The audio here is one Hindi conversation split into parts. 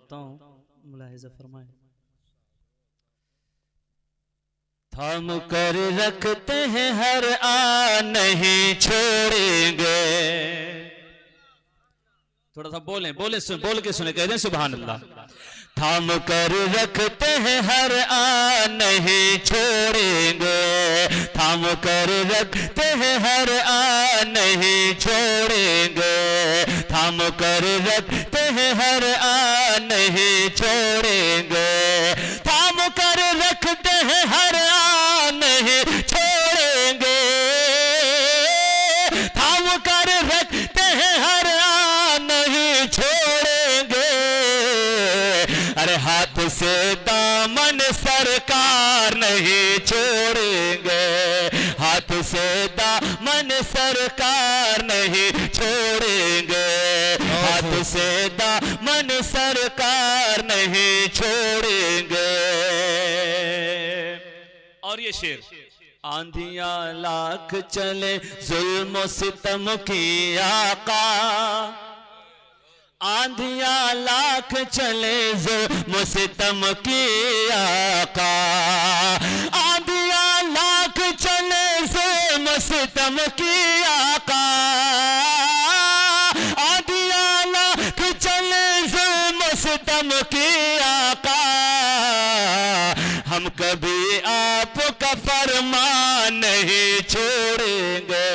पढ़ता हूँ, मुलाहिजा फरमाए। थाम कर रखते हैं हर आ नहीं छोड़ेंगे। थोड़ा सा बोलें, बोल के सुने, कह दें सुभान अल्लाह। थाम कर रखते हैं हर आ नहीं छोड़ेंगे, थाम कर रखते हैं हर आ नहीं छोड़ेंगे, थाम कर रखते हैं हर आ नहीं छोड़ेंगे, थाम कर रखते हैं हर आ नहीं छोड़ेंगे, थाम कर रखते हैं हर आ नहीं छोड़ेंगे। अरे हाथ से दामन सरकार नहीं छोड़ेंगे, हाथ से दामन सरकार नहीं छोड़ेंगे, हाथ से दामन सरकार नहीं छोड़ेंगे। और ये शेर, आंधियां लाख चले जुल्म सितम की आका, आंधियां लाख चले जुल्म सितम की आका, आंधियां लाख चले जुल्म सितम की आका, आंधियां लाख चले जुल्म सितम की आका, हम कभी आपका फरमान नहीं छोड़ेंगे,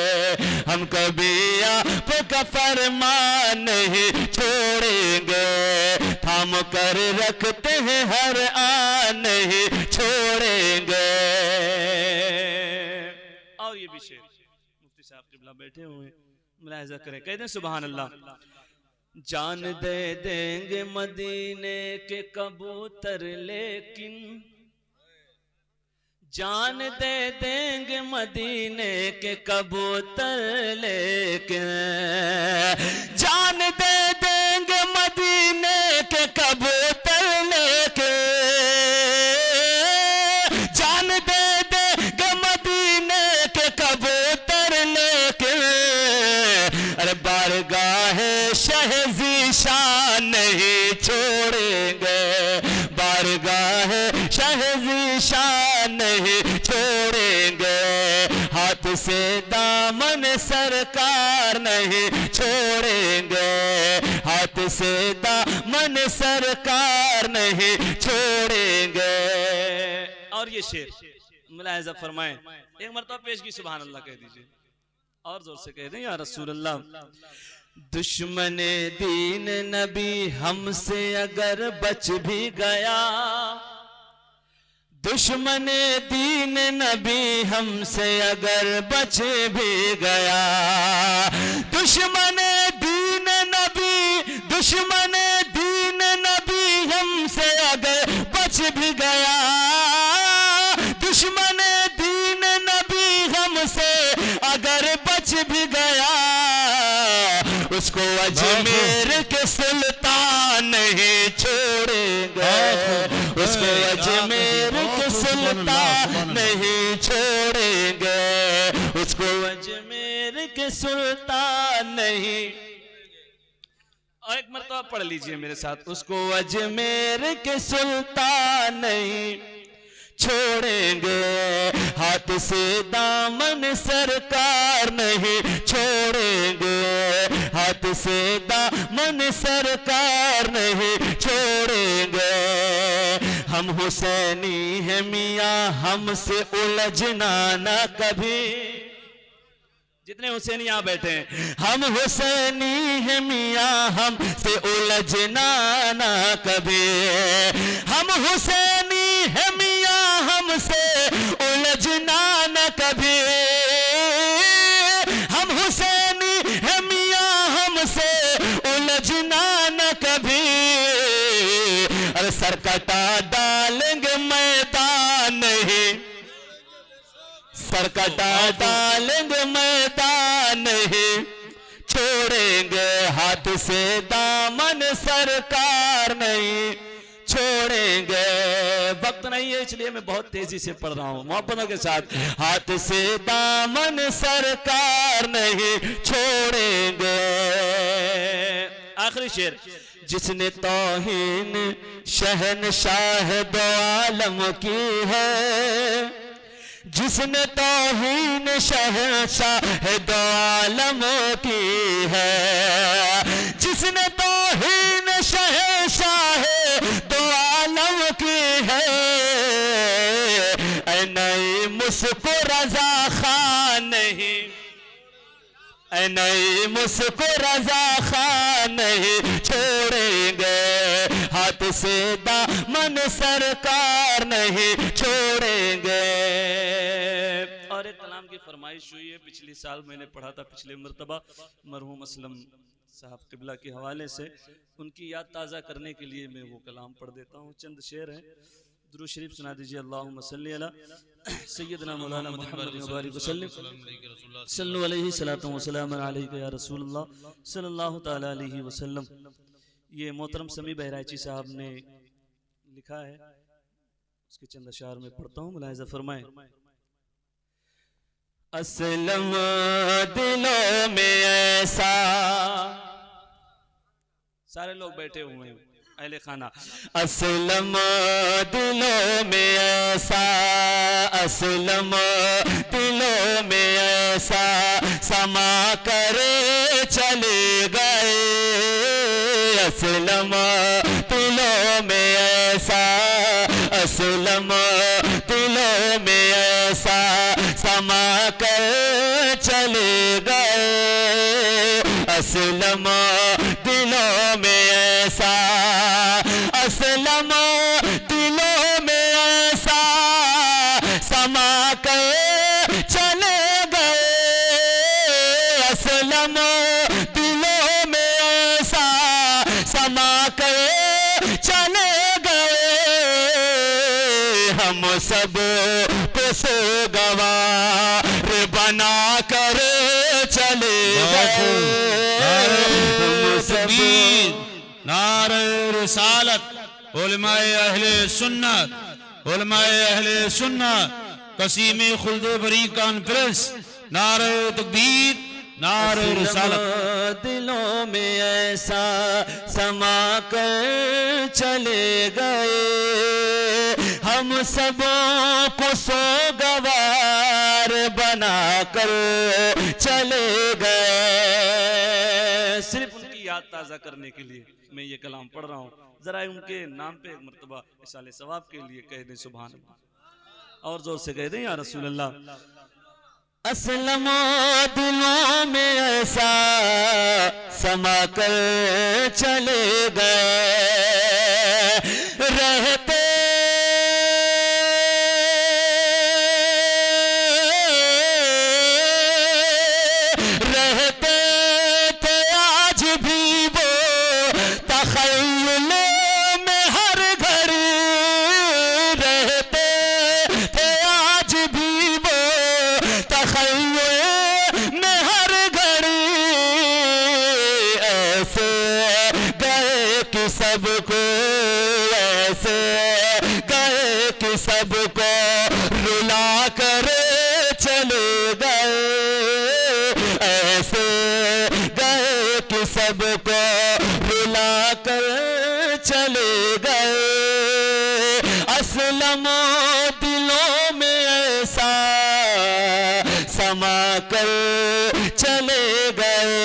हम कभी आपका फरमान नहीं छोड़ेंगे, थाम कर रखते हैं हर आ नहीं छोड़ेंगे। और ये भी शेर मुफ्ती साहब क़िबला बैठे हुए, मुलाहिजा करें, कहते हैं सुभान अल्लाह। जान दे देंगे मदीने के कबूतर लेकिन, जान दे देंगे मदीने के कबूतर लेकिन, जान दे देंगे मदीने के कबूतर लेकिन, जान दे देंगे मदीने के कबूतर लेकिन, अरे बारगाह शहज़ीशान नहीं छोड़ेंगे, बारगाह शहज़ीशान नहीं छोड़ेंगे, हाथ से दामन सरकार नहीं छोड़ेंगे, हाथ से दामन सरकार नहीं छोड़ेंगे। और ये शेर मुलाहिजा फरमाएं, एक मरतबा पेश की सुभान अल्लाह कह दीजिए, और जोर से कह दें या रसूल अल्लाह। दुश्मने दीन नबी हमसे अगर बच भी गया, दुश्मने दीन नबी हमसे अगर बच भी गया, दुश्मने दीन नबी, दुश्मने दीन नबी हमसे अगर बच भी गया, दुश्मने दीन नबी हमसे अगर बच भी गया, उसको अजमेर के सुल्तान नहीं छोड़ेंगे, उसको अजमेर के सुल्तान नहीं छोड़ेंगे, उसको अजमेर के सुल्तान नहीं। और एक मरतबा पढ़ लीजिए मेरे साथ, उसको अजमेर के सुल्तान नहीं छोड़ेंगे, हाथ से दामन सरकार नहीं छोड़ेंगे, हाथ से दामन सरकार नहीं छोड़ेंगे। हम हुसैनी है मियाँ हमसे उलझना न कभी, जितने हुसैनी यहाँ बैठे हैं, हम हुसैनी है मियाँ हमसे उलझना न कभी, हम हुसैनी है मियाँ हमसे उलझना न कभी, हम हुसैनी है मियाँ हमसे उलझना न कभी, अरे सर कटा डालेंगे मैदान नहीं, सर कटा डालेंगे मैदान नहीं छोड़ेंगे, हाथ से दामन सरकार नहीं छोड़ेंगे। वक्त नहीं है इसलिए मैं बहुत तेजी से पढ़ रहा हूँ मोहब्बतों के साथ। हाथ से दामन सरकार नहीं छोड़ेंगे। आखिरी शेर। जिसने तौहीन शहनशाह दो आलम की है, जिसने तौहीन शहनशाह दो आलम की है, जिसने तौहीन शहनशाह दो आलम की है, ऐ नई मुझको रजा खान नहीं, ऐ नई मुझको रजा खान नहीं छोड़ेंगे, हाथ से दामन सरकार नहीं छोड़ेंगे। और एक कलाम की फरमाइश हुई है, पिछले साल मैंने पढ़ा था, पिछले मरतबा मरहूम असलम साहब किबला के हवाले से, उनकी याद ताज़ा करने के लिए मैं वो कलाम पढ़ देता हूँ। चंद शेर हैं, दुरूद शरीफ सुना दीजिए। अल्लाहुम्मा सल्ली अला सय्यदना मौलाना मुहम्मद मुबारक वसल्लम सल्लु अलैहि सलातु व सलाम अलैका या रसूलल्लाह सल्लल्लाहु तआला अलैहि वसल्लम। ये मोहतरम समी बहराइची साहब ने लिखा है, उसके चंद अशार में पढ़ता हूँ, मुलाहिज़ा फरमाएं। असलम दिलों में ऐसा, सारे लोग बैठे हुए हैं अहले खाना। असलम दिलों में ऐसा, असलम दिलों में ऐसा समा करे चले गए, असलम दिलों में ऐसा, असलम दिलों में ऐसा समा कर चले गए, असलम दिलों में ऐसा, असलम दिलों में ऐसा समा कर चले गए, असलम दिलों में ऐसा समा कर चले गए, हम सब को सोगवार बना कर चले गए, हम सब नारे रिसालत, उलमाए अहले सुन्नत, उलमाए अहले सुन्नत, कसीमे खुल्दे बरी कॉन्फ्रेंस, नारे तकबीर, नारे रिसालत। दिलों में ऐसा समा कर चले गए, हम सबों को सोगवार बना कर चले गए। सिर्फ उनकी याद ताज़ा करने के लिए मैं ये कलाम पढ़ रहा हूँ, जरा उनके नाम पे एक मरतबा इसाले सवाब के लिए कह दें सुभान अल्लाह, और जोर से कह दें या रसूल अल्लाह। असलम दिलों में ऐसा समा कर चले गए, रहते रहते थे आज भी वो तख़य्युल में हर घड़ी, रहते थे आज भी वो तख़य्युल में हर घड़ी, ऐसे गए कि सबको, ऐसे गए कि सबको रुला कर चले गए, ऐसे गए कि सबको रुला कर चले गए, असलम दिलों में ऐसा समा कर चले गए।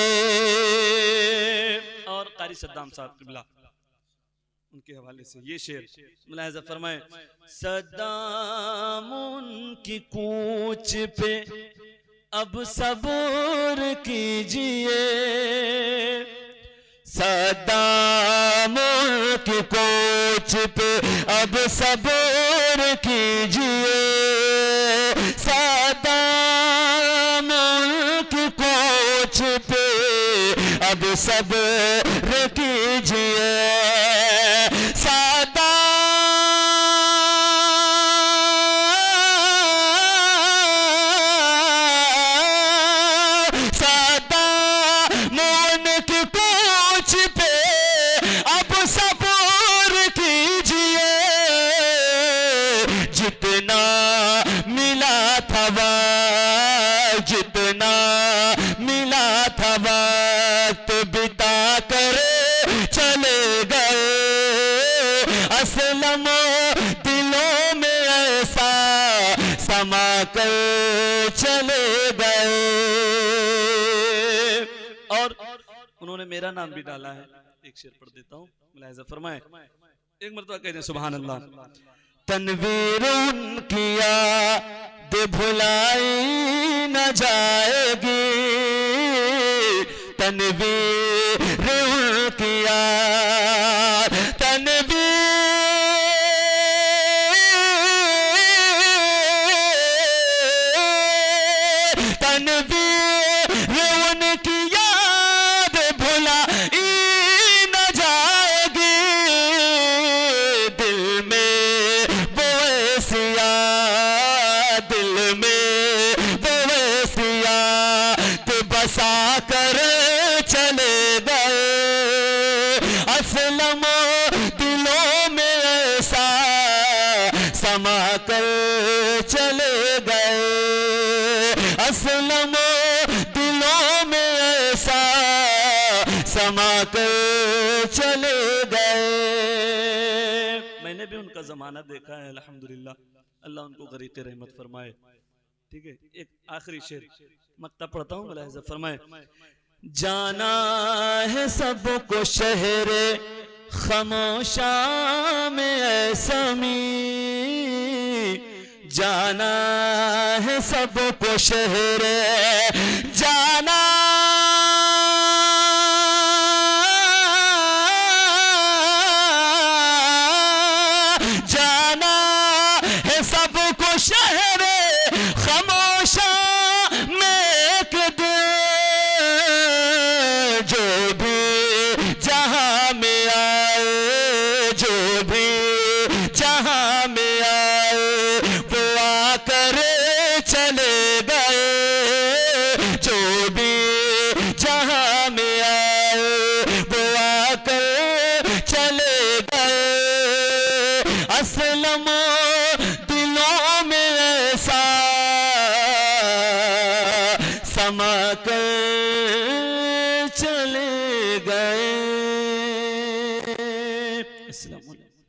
और कारी सद्दाम साहब किबला उनके हवाले से ये शेर मुलाहिज़ा फरमाएं। सद्दाम उनकी कूच पे अब सब्र कीजिए, सद्दाम की कूच पे अब सब्र कीजिए, सद्दाम की कूच पे अब सब्र कीजिए, जितना मिला था वक्त, जितना मिला था वक्त बिता कर असलम दिलों में ऐसा समा कर चले गए। और उन्होंने मेरा नाम भी डाला है, एक शेर पढ़ देता हूँ, मुलाहिजा फरमाए, एक मरतबा कह दें सुभान अल्लाह। तनवीर उनकी याद भुलाई न जाएगी, तनवीर उनकी याद, तनवीर उनकी याद भुलाई न जाएगी, दिल में वो ऐसी याद, दिल में वो ऐसी याद बसा कर चले गए। असलम दिलों में ऐसा समा कर चले गए, असलम दिलों में ऐसा समा कर चले गए। मैंने भी उनका जमाना देखा है अल्हम्दुलिल्लाह, अल्लाह उनको गरीक़े रहमत फरमाए। ठीक है, एक आखिरी शेर मक्ता पढ़ता हूँ, मुलाहिजा फरमाए। जाना है सबको शहरे खामोशा में ऐसा जाना है सबको शहरे, जाना जाना है सबको शहरे खामोशा में एक दिन, जो भी जहां में आए, जो भी जहां में आए वो आकर चले गए, जो भी जहां में आए वो आकर चले गए। असलम दिलों में ऐसा समा कर चले गए। अस्सलाम वालेकुम।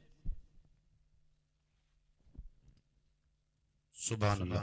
सुभान अल्लाह।